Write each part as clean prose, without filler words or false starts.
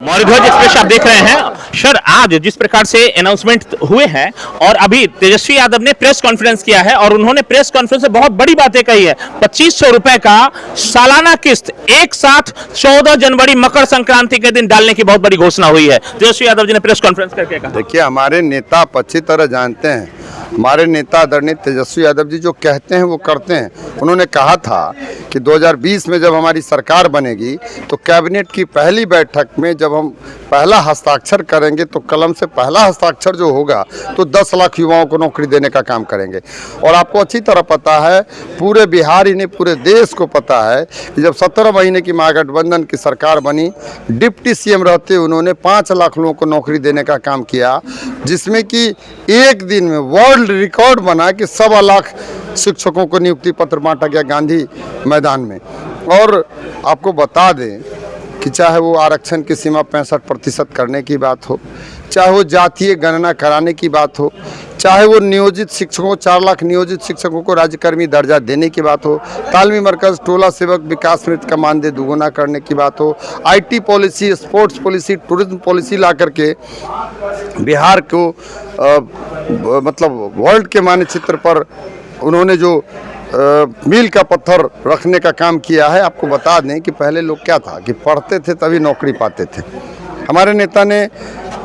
मौर्यध्वज express आप देख रहे हैं सर। आज जिस प्रकार से अनाउंसमेंट हुए हैं और अभी तेजस्वी यादव ने प्रेस कॉन्फ्रेंस किया है और उन्होंने प्रेस कॉन्फ्रेंस में बहुत बड़ी बातें कही है। 2500 रुपए का सालाना किस्त एक साथ 14 जनवरी मकर संक्रांति के दिन डालने की बहुत बड़ी घोषणा हुई है। तेजस्वी यादव जी ने प्रेस कॉन्फ्रेंस करके कहा। देखिए, हमारे नेता आप अच्छी तरह जानते हैं, हमारे नेता आदरणीय तेजस्वी यादव जी जो कहते हैं वो करते हैं। उन्होंने कहा था कि 2020 में जब हमारी सरकार बनेगी तो कैबिनेट की पहली बैठक में जब हम पहला हस्ताक्षर करेंगे तो कलम से पहला हस्ताक्षर जो होगा तो 10 लाख युवाओं को नौकरी देने का काम करेंगे। और आपको अच्छी तरह पता है, पूरे बिहार ही नहीं पूरे देश को पता है कि जब 17 महीने की महागठबंधन की सरकार बनी, डिप्टी सीएम रहते उन्होंने 5 लाख लोगों को नौकरी देने का काम किया, जिसमें कि एक दिन में वर्ल्ड रिकॉर्ड बना कि 1.25 लाख शिक्षकों को नियुक्ति पत्र बांटा गया गांधी मैदान में। और आपको बता दें कि चाहे वो आरक्षण की सीमा 65% करने की बात हो, चाहे वो जातीय गणना कराने की बात हो, चाहे वो नियोजित शिक्षकों 4 लाख नियोजित शिक्षकों को राज्यकर्मी दर्जा देने की बात हो, तालमी मरकज टोला सेवक विकास समिति का मानदेय दुगुना करने की बात हो, IT policy, sports policy, tourism policy ला करके बिहार को मतलब वर्ल्ड के मानचित्र पर उन्होंने जो मील का पत्थर रखने का काम किया है। आपको बता दें कि पहले लोग क्या था कि पढ़ते थे तभी नौकरी पाते थे। हमारे नेता ने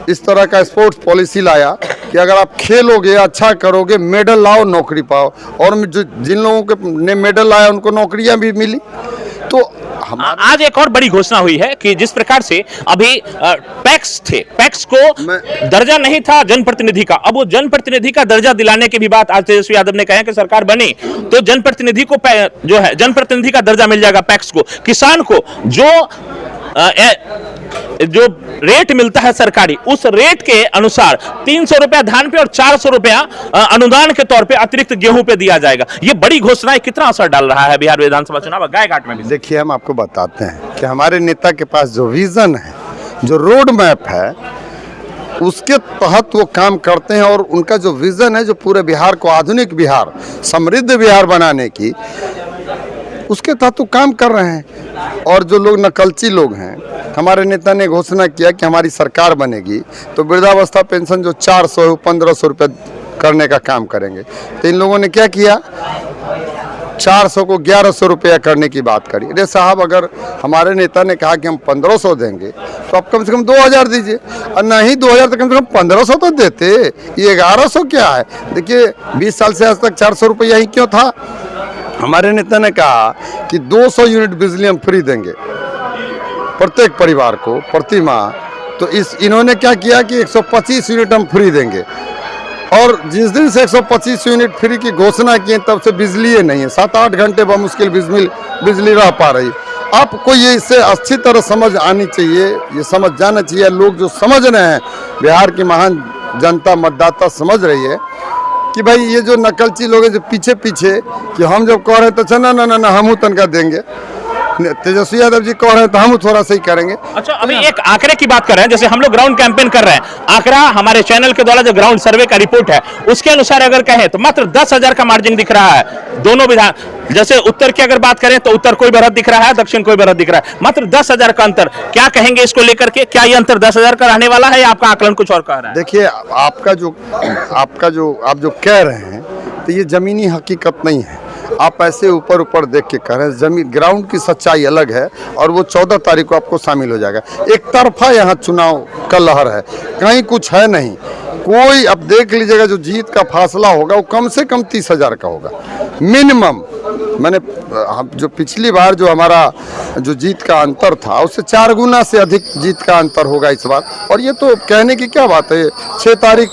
इस तरह का स्पोर्ट्स पॉलिसी लाया कि अगर आप खेलोगे, अच्छा करोगे, मेडल लाओ, नौकरी पाओ। और जो जिन लोगों के ने मेडल लाया उनको नौकरियां भी मिली। तो आज एक और बड़ी घोषणा हुई है कि जिस प्रकार से अभी पैक्स थे, पैक्स को दर्जा नहीं था जनप्रतिनिधि का, अब वो जनप्रतिनिधि का दर्जा दिलाने की भी बात आज तेजस्वी यादव ने कहा कि सरकार बनी तो जनप्रतिनिधि को जो है जनप्रतिनिधि का दर्जा मिल जाएगा। पैक्स को, किसान को जो रेट मिलता है सरकारी, उस रेट के अनुसार 300 रुपया धान पे और 400 रुपया अनुदान के तौर पे अतिरिक्त गेहूं पे दिया जाएगा। ये बड़ी घोषणा कितना असर डाल रहा है बिहार विधानसभा चुनाव गायघाट में भी? देखिए, हम आपको बताते हैं कि हमारे नेता के पास जो विजन है, जो रोड मैप है, उसके तहत वो काम करते हैं। और उनका जो विजन है, जो पूरे बिहार को आधुनिक बिहार, समृद्ध बिहार बनाने की, उसके तहत वो काम कर रहे हैं। और जो लोग नकलची लोग हैं, हमारे नेता ने घोषणा किया कि हमारी सरकार बनेगी तो वृद्धावस्था पेंशन जो 400 है 1500 रुपये करने का काम करेंगे। तो इन लोगों ने क्या किया, 400 को 1100 रुपया करने की बात करी। अरे साहब, अगर हमारे नेता ने कहा कि हम 1500 देंगे तो आप कम से कम 2000 दीजिए, और नहीं 2000 तो कम से कम 1500 तो देते। ये 1100 क्या है? देखिए, 20 साल से आज तक 400 रुपया ही क्यों था? हमारे नेता ने कहा कि 200 यूनिट बिजली हम फ्री देंगे प्रत्येक परिवार को प्रति माह। तो इन्होंने क्या किया कि 125 यूनिट हम फ्री देंगे। और जिस दिन से 125 यूनिट फ्री की घोषणा की तब से बिजली नहीं है। 7-8 घंटे बमुश्किल बिजली रह पा रही। आपको ये इससे अच्छी तरह समझ आनी चाहिए, ये समझ जाना चाहिए। लोग जो समझ रहे हैं, बिहार की महान जनता मतदाता समझ रही है कि भाई ये जो नकलची लोग हैं जो पीछे कि हम जब कह रहे हैं तो चना ना हम तनका देंगे, तेजस्वी यादव जी कह रहे हैं तो हम थोड़ा सा ही करेंगे। अच्छा, अभी एक आंकड़े की बात कर रहे हैं, जैसे हम लोग ग्राउंड कैंपेन कर रहे हैं, आंकड़ा हमारे चैनल के द्वारा जो ग्राउंड सर्वे का रिपोर्ट है उसके अनुसार अगर कहें तो मात्र 10,000 का मार्जिन दिख रहा है दोनों विधान। जैसे उत्तर की अगर बात करें तो उत्तर कोई बढ़त दिख रहा है, दक्षिण कोई बढ़त दिख रहा है, मात्र 10,000 का अंतर। क्या कहेंगे इसको लेकर के? क्या ये अंतर 10,000 का रहने वाला है या आपका आकलन कुछ और कह रहा है? देखिए, आप जो कह रहे हैं तो ये जमीनी हकीकत नहीं है। आप ऐसे ऊपर देख के कह रहे हैं, जमीन ग्राउंड की सच्चाई अलग है और वो 14 तारीख को आपको शामिल हो जाएगा। एक तरफा यहाँ चुनाव का लहर है, कहीं कुछ है नहीं कोई। अब देख लीजिएगा, जो जीत का फासला होगा वो कम से कम 30,000 का होगा मिनिमम। मैंने जो पिछली बार जो हमारा जो जीत का अंतर था उससे 4 गुना से अधिक जीत का अंतर होगा इस बार। और ये तो कहने की क्या बात है, 6 तारीख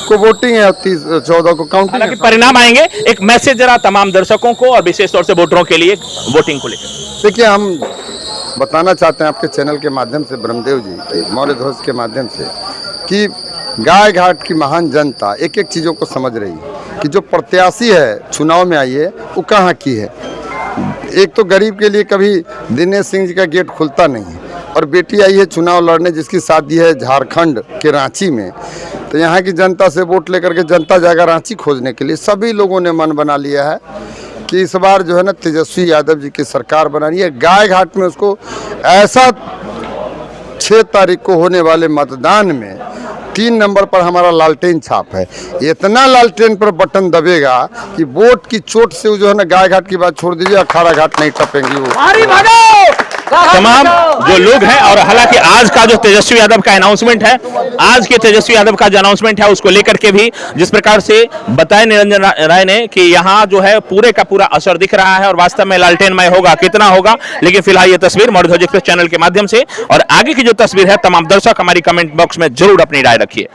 को वोटिंग है, 14 को काउंटिंग है, परिणाम आएंगे। एक मैसेज जरा तमाम दर्शकों को और विशेष तौर से वोटरों के लिए वोटिंग को लेकर। देखिए, हम बताना चाहते हैं आपके चैनल के माध्यम से, ब्रह्मदेव जी मौर्यध्वज के माध्यम से, कि गायघाट की महान जनता एक चीज़ों को समझ रही है कि जो प्रत्याशी है चुनाव में आई है वो कहाँ की है। एक तो गरीब के लिए कभी दिनेश सिंह जी का गेट खुलता नहीं है, और बेटी आई है चुनाव लड़ने जिसकी शादी है झारखंड के रांची में। तो यहाँ की जनता से वोट लेकर के जनता जाएगा रांची खोजने के लिए। सभी लोगों ने मन बना लिया है कि इस बार जो है ना तेजस्वी यादव जी की सरकार बनानी है। गायघाट में उसको ऐसा 6 तारीख को होने वाले मतदान में 3 नंबर पर हमारा लालटेन छाप है। इतना लालटेन पर बटन दबेगा कि वोट की चोट से वो जो है ना, गाय घाट की बात छोड़ दीजिए, अखाड़ा घाट नहीं टपेंगी वो तमाम जो लोग हैं। और हालांकि आज का जो तेजस्वी यादव का अनाउंसमेंट है, आज के तेजस्वी यादव का जो अनाउंसमेंट है उसको लेकर के भी जिस प्रकार से बताया निरंजन राय ने कि यहाँ जो है पूरे का पूरा असर दिख रहा है और वास्तव में लालटेनमय होगा, कितना होगा। लेकिन फिलहाल ये तस्वीर मर्दध्वज एक्सप्रेस चैनल के माध्यम से और आगे की जो तस्वीर है, तमाम दर्शक हमारी कमेंट बॉक्स में जरूर अपनी राय रखिए।